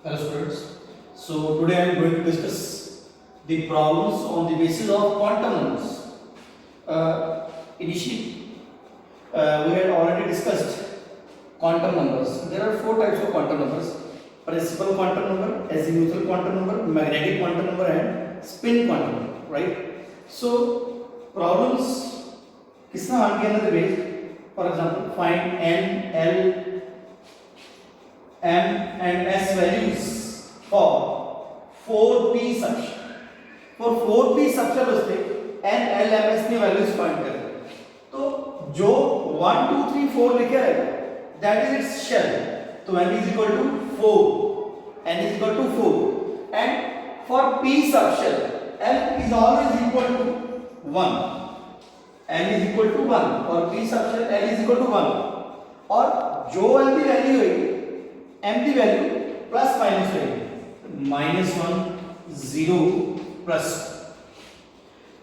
Hello students. So today I am going to discuss the problems on the basis of quantum numbers. Initially, we had already discussed quantum numbers. There are four types of quantum numbers: principal quantum number, azimuthal quantum number, magnetic quantum number, and spin quantum number. Right? So problems Kisna मान के अंदर based. For example, find n, l, m and s values for 4p subshell. For 4p subshell उससे n, l, m, s की values find करें. तो जो 1, 2, 3, 4 लिखा है that is its shell. तो n is equal to 4. n is equal to 4. And for p subshell l is always equal to 1. n is equal to 1. For p subshell l is equal to 1. और जो n की value है m की value plus minus रहेगी, -1 0 plus,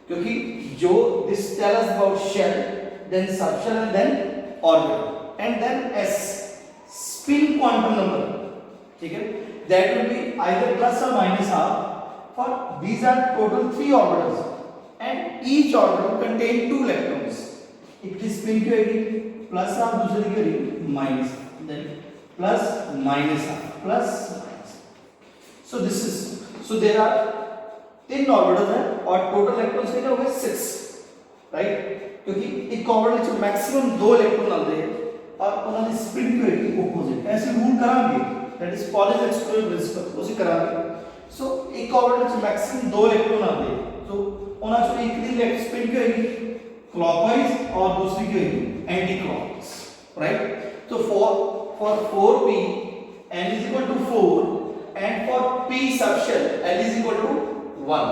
क्योंकि जो this tell us about shell then subshell and then orbital and then s spin quantum number. ठीक है, that will be either plus और minus half. For these are total 3 orbitals and each orbital contain 2 electrons. एक की spin की होगी plus half, दूसरी की होगी minus, then plus minus plus minus. So this is, so there are 3 orbitals हैं और total electrons कितने हो गए 6, right? क्योंकि एक ऑर्बिटल में मैक्सिमम 2 इलेक्ट्रॉन आते हैं और उन्होंने स्पिन की होगी ऑपोजिट. ऐसे रूल करांगे, that is Pauli's exclusive principle, उसे करांगे. सो एक ऑर्बिटल में मैक्सिमम 2 इलेक्ट्रॉन आते हैं तो उन्होंने एक की स्पिन की होगी क्लॉकवाइज और दूसरी की होगी एंटी क्लॉकवाइज, राइट? तो for 4p n is equal to 4 and for p subshell l is equal to 1.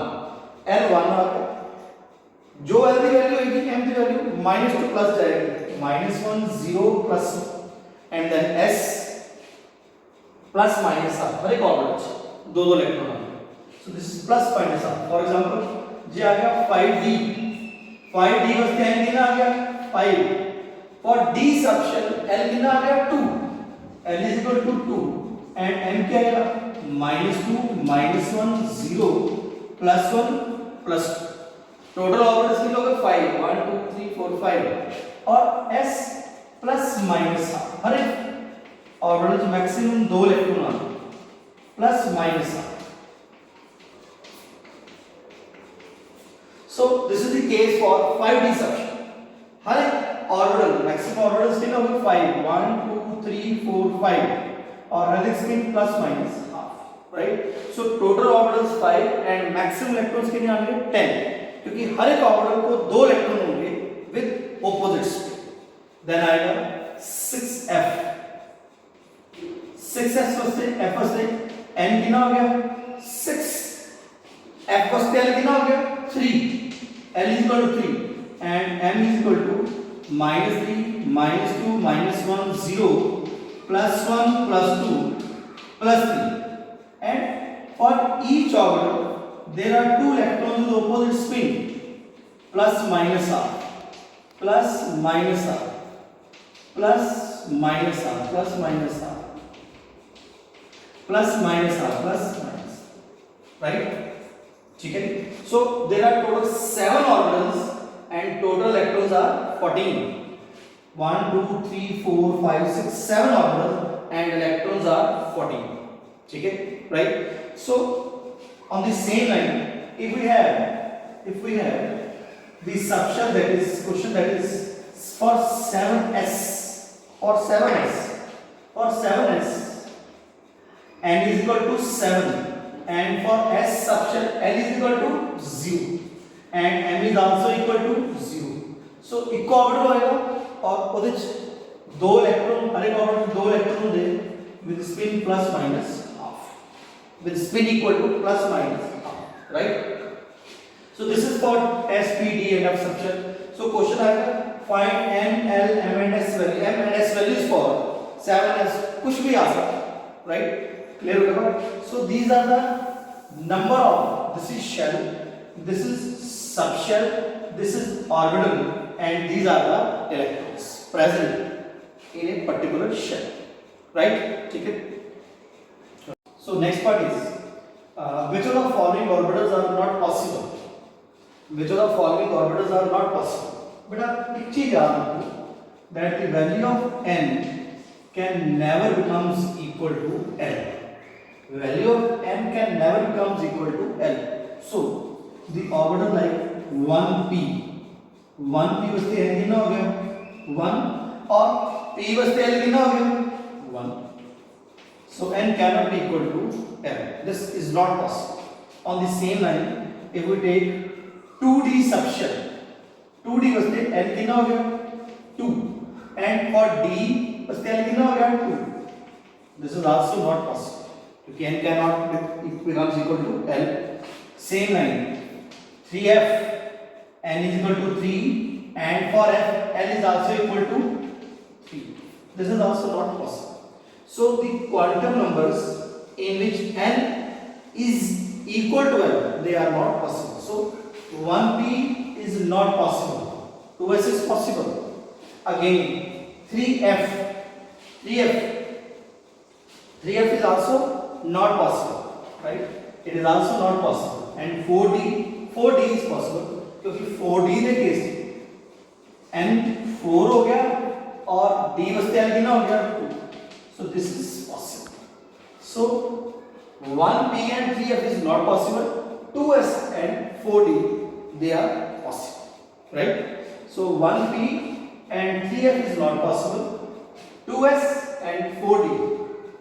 l 1 आ गया. जो l की वैल्यू होगी m की वैल्यू माइनस टू प्लस जाएगी, -1 0 plus and then s plus minus half. हर एक orbital दो इलेक्ट्रॉन आ गए. So this is plus minus half. For example ये आ गया 5d. 5d बस क्या कितना आ गया 5. For d subshell l कितना आ गया 2. l is equal to 2 and m क्या आएगा -2 -1 0 +1 +2. टोटल ऑर्बिटल्स कितने हो गए 5. 1 2 3 4 5 और s प्लस माइनस हाफ. हर एक ऑर्बिटल मैक्सिमम 2 इलेक्ट्रॉन आते हैं plus minus half. So this is the case for 5d subshell. हर एक ऑर्बिटल मैक्सिमम ऑर्बिटल्स कितने हो गए 5. 1 2 3 4 5 और हर एक spin plus minus half, right? So total orbitals 5 and maximum electrons कितने आएंगे 10, क्योंकि हर एक ऑर्बिटल को 2 इलेक्ट्रॉन होंगे विद ऑपोजिट स्पिन. देन आएगा 6f. 6s वस्ते f वस्ते n कितना हो गया 6. f वस्ते l कितना हो गया 3. l is equal to 3 and m is equal to -3 -2 -1 0 +1 +2 +3. And for each orbital there are 2 electrons with opposite spin, plus minus half, plus minus half, plus minus half, plus minus half, plus minus half, plus minus, right? ठीक है. So there are total 7 orbitals and total electrons are 14. 1 2 3 4 5 6 7 orbitals and electrons are 14. ठीक है, right? So on the same line, if we have the subshell, that is question that is for 7s or 7s for 7s n is equal to 7 and for s subshell l is equal to 0 and m is also equal to 0. So इको orbital होएगा और ਉਹਦੇ ਚ 2 electron, हर एक orbital 2 electron दे with spin plus minus half, with spin equal to plus minus half, right? So this is for s p d and f subshell. So question आएगा find n l m and s value. m and s values for 7s कुछ भी आ सकता है, right? Clear हो गया? So these are the number of, this is shell, this is subshell, this is orbital and these are the electrons present in a particular shell, right? ठीक है. So next part is which of the following orbitals are not possible? Which of the following orbitals are not possible? बेटा एक चीज याद रखो that the value of n can never becomes equal to L. Value of n can never becomes equal to L. So the orbital like 1p वास्ते n कितना हो गया 1 और p वास्ते l कितना हो गया 1. So n cannot be equal to L. This is not possible. On the same line, if we take 2d subshell, 2d वास्ते n कितना हो गया 2 and for d वास्ते l कितना हो गया 2. This is also not possible क्योंकि n cannot becomes equal to L. Same line 3f n is equal to 3 and for f l is also equal to 3. This is also not possible. So the quantum numbers in which n is equal to L, they are not possible. So 1p is not possible. 2s is possible. Again 3f is also not possible, right? It is also not possible. And 4d is possible क्योंकि 4d के case n 4 हो गया और d वास्ते l कितना हो गया 2. So this is possible. So 1p and 3f is not possible. 2s and 4d they are possible, right? So 1p and 3f is not possible. 2s and 4d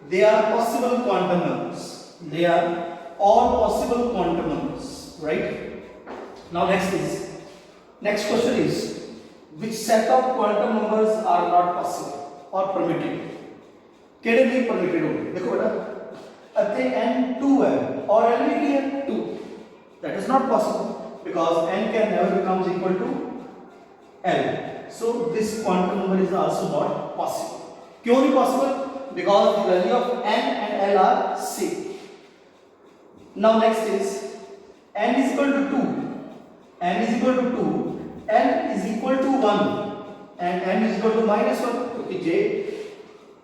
they are possible quantum numbers. They are all possible quantum numbers, right? Now next question is which set of quantum numbers are not possible or permitted? केड़े नहीं permitted होंगे देखो बेटा अतः n 2 है और l भी है 2. That is not possible because n can never becomes equal to L. So this quantum number is also not possible. क्यों नहीं possible? Because the value of n and L are same. Now next is n is equal to 2. n is equal to 2. n is equal to 1 and n is equal to -1 क्योंकि j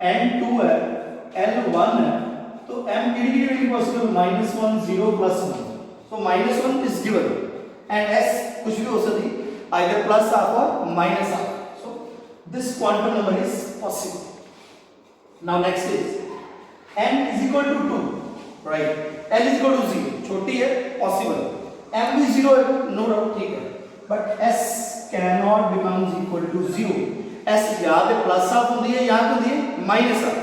n 2 है l 1 है तो m की value possible -1 0 +1. So -1 is given and s कुछ भी हो सकती either plus half or minus half. So this quantum number is possible. Now next is n is equal to 2, right? l is equal to 0 छोटी है possible. m भी 0 है no doubt ठीक है but s cannot becomes equal to 0. S यहाँ पे plus half होती है यहाँ पे होती है minus half.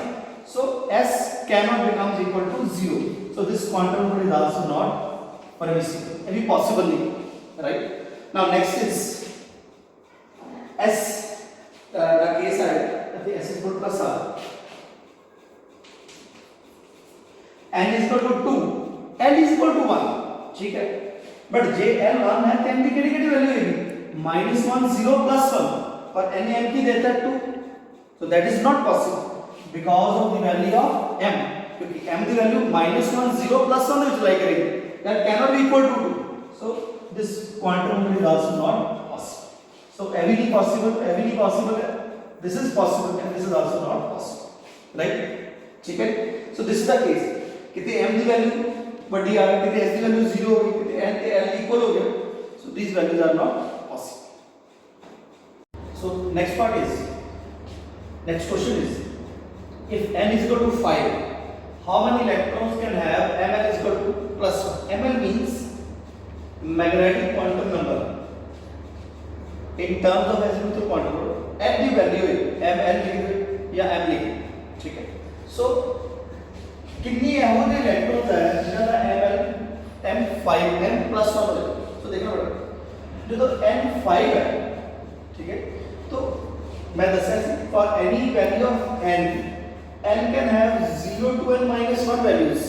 So S cannot becomes equal to 0. So this quantum number is also not permissible. Any possible नहीं, right? Now next is S. The case है that S is equal to plus half. N is equal to 2. L is equal to 1. ठीक है. But J L 1 है तो M की कितनी value होगी? -1 0 +1. और n m की देता है 2. So that is not possible because of the value of m. क्योंकि m की वैल्यू -1 0 +1 यूटिलाइज करेंगे. That cannot be equal to 2. So this quantum number is also not possible. So every possible है. This is possible and this is also not possible. Right? ठीक है? So this is the case. कितने m की value बड़ी आ गई, कितने s की value 0 हो गई, कितने n के l इक्वल हो गया. So these values are not possible. So next question is if n is equal to 5, how many electrons can have ml is equal to +1? ml means magnetic quantum number in terms of azimuthal quantum number. m की value है ml लिखे या m लिखे, ठीक है. So कितनी एवं electrons है जिनका ml m5 m+1 है. तो देखना पड़ेगा जो तो n5 है, ठीक है. तो मैं दस for any value of n can have 0 to n -1 values.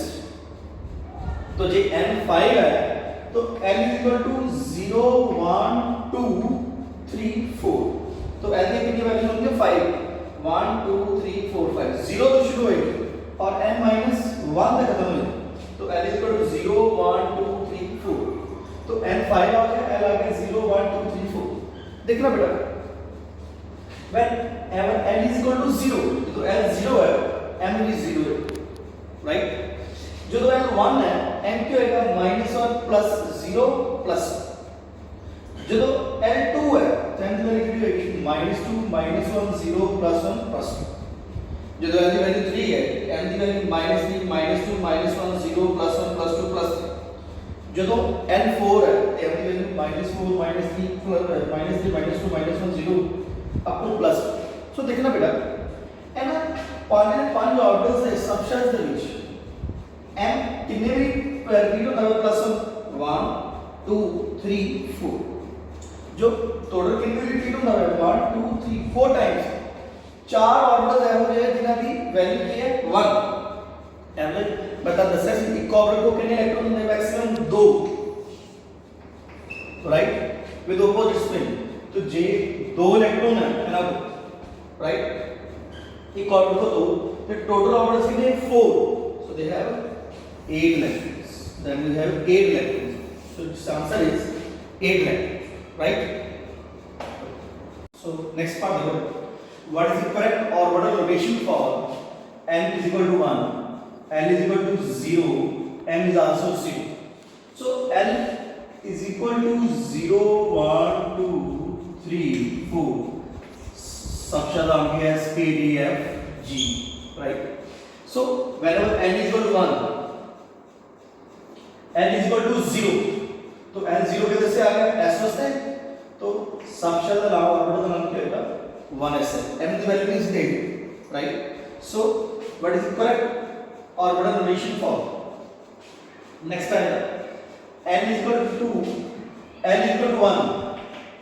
तो जे n5 है तो n is equal to 0 1 2 3 4. तो n की कितनी वैल्यू होंगे 5 1 2 3 4 5. 0 तो शुरू होगी और n -1 तक खत्म होगी. तो n is equal to 0 1 2 3 4. तो n5 आ गया, l आ गया 0 1 2 3 4. देखना बेटा when l is equal to 0 तो l 0 है m भी 0 है, right? जो n 1 है n क्या होएगा -1 प्लस 0 प्लस जो n 2 है तो n की वैल्यू कितनी होगी -2 -1 0 प्लस 1 प्लस 2 जो n की वैल्यू 3 है n की वैल्यू -3 -2 -1 0 प्लस 1 प्लस 2 प्लस 3 जो n 4 है n की value -4 -3 -2 -1 0 up two plus so देखना बेटा है ना पांच ऑर्डर्स है सबशेल्स ਦੇ ਵਿੱਚ m कितने भी रिपीट होता है प्लस 1 2 3 4 जो टोटल कितने भी रिपीट होता है 1 2 3 4 टाइम्स चार ऑर्डर्स है वो जो जिनका की वैल्यू की है 1 एवरेज बता दस्या सी एक ऑर्डर को कितने इलेक्ट्रॉन होंगे maximum 2 right with opposite spin तो जे 2 इलेक्ट्रॉन है ना राइट एक ऑर्डर को 2 तो टोटल ऑर्डर्स कितने 4 सो they have 8 electrons then we have 8 electrons so this answer is 8 electrons right so next part what is the correct orbital rotation for n is equal to 1 l is equal to 0 m is also 0 so l is equal to 0 1 2 3 4 subshell on here is k d f g right so whenever n is equal to 1 n is equal to 0 तो n 0 किधर से आ गया s वास्ते तो subshell का नाम orbital का नाम क्या होगा 1s m की value is 8 right so what is the correct orbital rotation for next आएगा n is equal to 2 n is equal to 1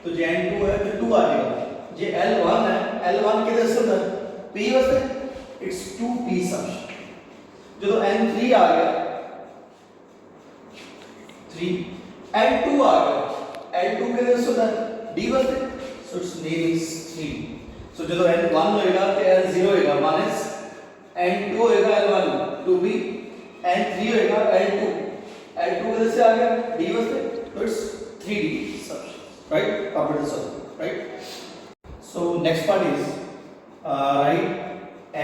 तो जे n 2 है तो 2 आ जाएगा जे l 1 है l 1 किधर से होता है p वास्ते इट्स 2p सबशेल जो तो n 3 आ गया 3 L2 आ गया L2 के लिए होता है D वास्ते so its name is 3 so जब L1 होएगा तो L0 होएगा माइनस N2 होएगा L1 2B N3 होएगा L2 L2 के लिए से आ गया D वास्ते so it's 3D subshell right orbital subshell right so next part is write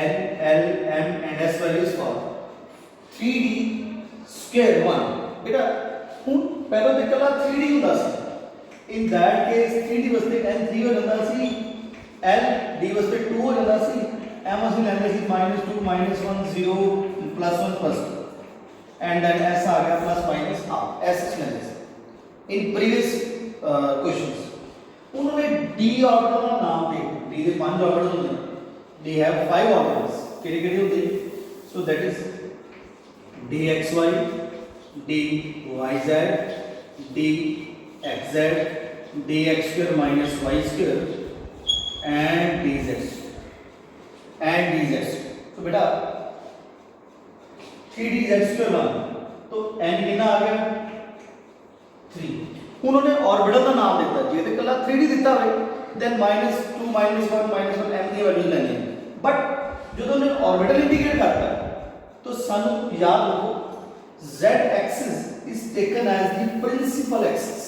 N L M and S values for 3D square 1 बेटा ਹੁਣ ਪਹਿਲਾਂ ਨਿਕਲਦਾ 3D ਹੁੰਦਾ ਸੀ ਇਨ ਦੈਟ ਕੇਸ 3D ਵਾਸਤੇ n3 ਹੋ ਜਾਂਦਾ ਸੀ l d ਵਾਸਤੇ 2 ਹੋ ਜਾਂਦਾ ਸੀ m ਅਸੀਂ ਲੈਂਦੇ ਸੀ -2 -1 0 +1 +2 ਐਂਡ ਦੈਨ s ਆ ਗਿਆ प्लस माइनस हाफ s ਲੈਂਦੇ ਸੀ ਇਨ ਪ੍ਰੀਵੀਅਸ क्वेश्चंस उन्होंने d ऑर्बिटल ਦਾ ਨਾਮ ਦੇ d ਦੇ 5 ऑर्बिटल ਹੁੰਦੇ they have 5 orbitals ਕਿਹੜੇ ਕਿਹੜੇ ਹੁੰਦੇ so that is dxy dYz dxz dx square minus y square and dz तो बेटा 3dz square 1 तो n कितना आ गया 3 उन्होंने ऑर्बिटल का नाम दिता जे ते कला 3d दिता होवे देन -2 -1 -1 m की वैल्यू लेनी बट जो उन्होंने ऑर्बिटल इंडिकेट करता है तो सानू याद रखो z axis is taken as the principal axis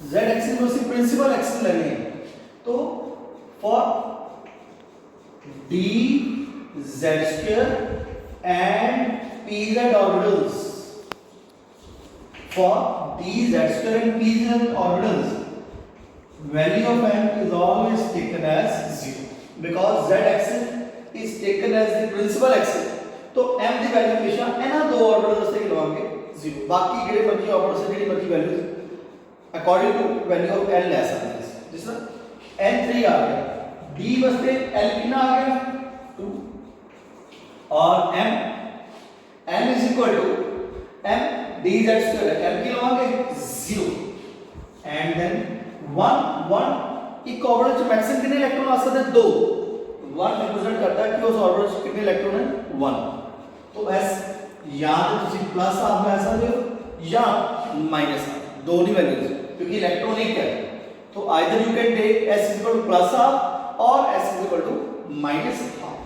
z axis को सिर्फ principal axis लेनी है तो for d z square and pz orbitals for d z square and pz orbitals value of m is always taken as 0 because z axis is taken as the principal axis तो m ਦੀ value ਹਮੇਸ਼ਾ ਇਹਨਾਂ ਦੋ order ਵਾਸਤੇ ਹੀ ਲਵਾਂਗੇ 0 ਬਾਕੀ ਜਿਹੜੇ ਮਰਜ਼ੀ order ਸੇ ਜਿਹੜੀ ਮਰਜ਼ੀ value according to value of l ਲੈ ਸਕਦੇ ਹਾਂ ਜਿਸ ਤਰ੍ਹਾਂ n3 ਆ ਗਿਆ d ਵਾਸਤੇ l ਕਿੰਨਾ ਆ ਗਿਆ 2 और m is equal to m dz square m की लवांगे 0 and then 1 एक ऑर्बिटल च मैक्सिमम कितने इलेक्ट्रॉन आ सकते हैं 2 1 रिप्रेजेंट करता है कि उस ऑर्बिटल च कितने इलेक्ट्रॉन है 1 तो s या तो ਤੁਸੀਂ प्लस हाफ में ऐसा दे या माइनस हाफ दोनों वैल्यूज क्योंकि इलेक्ट्रॉन एक है तो either you can take s is equal to plus half और s is equal to minus half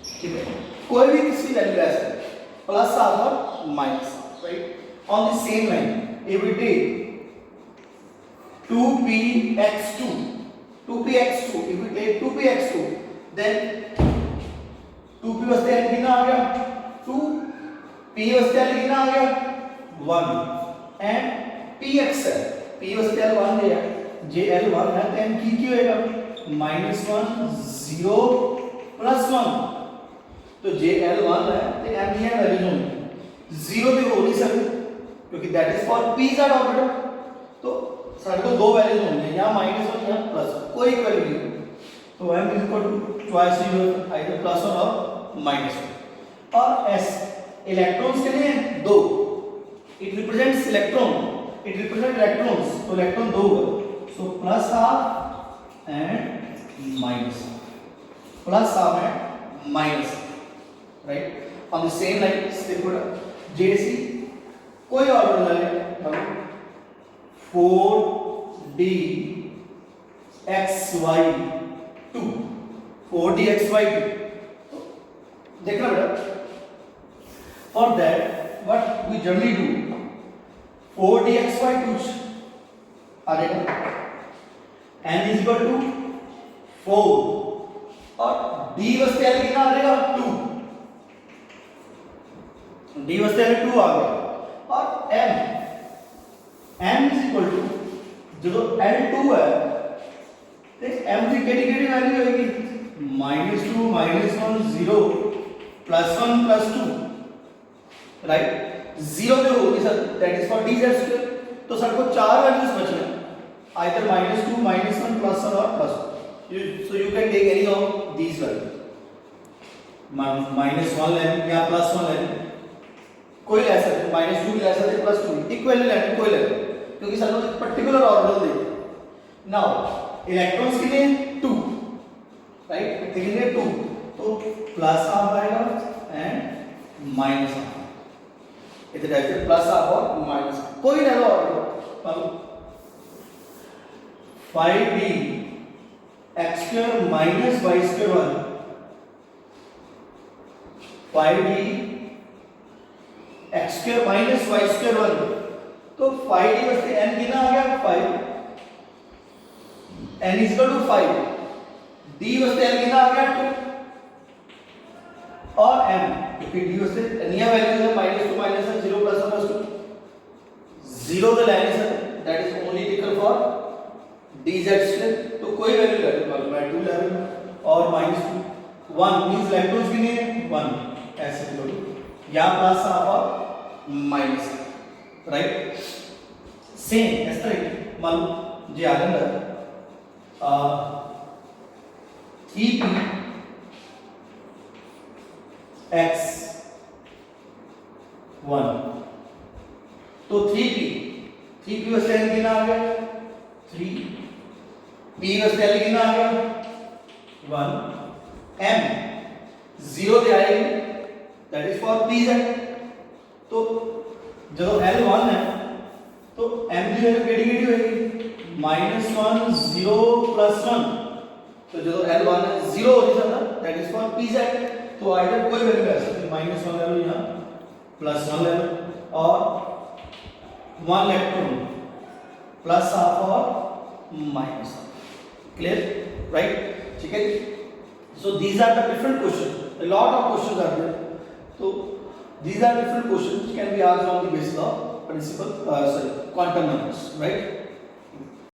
ठीक है कोई भी किसी वैल्यू ले सकते हैं प्लस हाफ और minus half right on the same line if we take 2px2 2px2 if we take 2px2 then 2p वास्ते n कितना आ गया 2 P वास्ते L कितना आ गया 1 एंड PXL P वास्ते L 1 दिया जे L 1 है तो M की होएगा -1 0 +1 तो जे L 1 है तो M की वैल्यू होगी 0 तो हो नहीं सकती क्योंकि that is for PZ orbital तो सारे को दो वैल्यूज होंगे यहाँ -1 यहाँ +1 कोई एक वैल्यू नहीं तो M is equal to choice either +1 और -1 और S इलेक्ट्रॉन्स के लिए दो it represents electron it represent electrons तो इलेक्ट्रॉन दो होगा so +1/2 and -1 and minus right on the same line step JC कोई ऑर्बिटल ले 4DXY2 4DXY2 देखना बेटा for that what we generally do 4DXY2 आ जाएगा n is equal to 4 और d वास्ते l कितना आ जाएगा 2 d वास्ते l 2 आ गया और m is equal to जो l2 है तो m की केडी वैल्यू होगी -2 -1 0 +1 +2 राइट 0 जो होगी sir that is for dz2 तो सर को चार वैल्यूज बचना आइदर -2 -1 +1 और +2 so you can take any of these values -1 लें या +1 लें कोई ले सकते -2 ले सकते +2 इक्वल लें कोई ले क्योंकि सर को पर्टिकुलर ऑर्बिटल दे नाउ इलेक्ट्रॉन्स के लिए 2 राइट के लिए 2 तो +1 आएगा एंड -1 इधर डायरेक्ट +1 और माइनस कोई ले लो orbital 5D x² - y² 1 5D x² - y² 1 तो 5D वास्ते n कितना आ गया 5 n is equal to 5 d वास्ते n कितना आ गया 2 और m क्योंकि d वास्ते अन्य वैल्यूज है -2 -1 0 +1 +2 0 तो लाइन है that is only taken for dz2 तो कोई वैल्यू ले लो मैं 2 ले रहा हूं और -2 1 मींस इलेक्ट्रॉन्स कितने हैं 1 ऐसे लो या प्लस और माइनस राइट सेम इस तरह मान जे आ गया 3p x 1 तो 3p वैसे कितना आ गया 3 p वैसे कितना आ गया 1 m 0 दे आएगी दैट इज फॉर pz तो जब l1 है तो m की वैल्यू केडी होगी -1 0 +1 तो जो l1 है 0 हो जाता दैट इज फॉर pz तो आइदर कोई वैल्यू ले सकते -1 ले लो यहां +1 ले लो और 1 इलेक्ट्रॉन प्लस हाफ और माइनस क्लियर राइट ठीक है so these are the different questions a lot of questions are there so these are different questions can be asked on the basis of principle quantum numbers right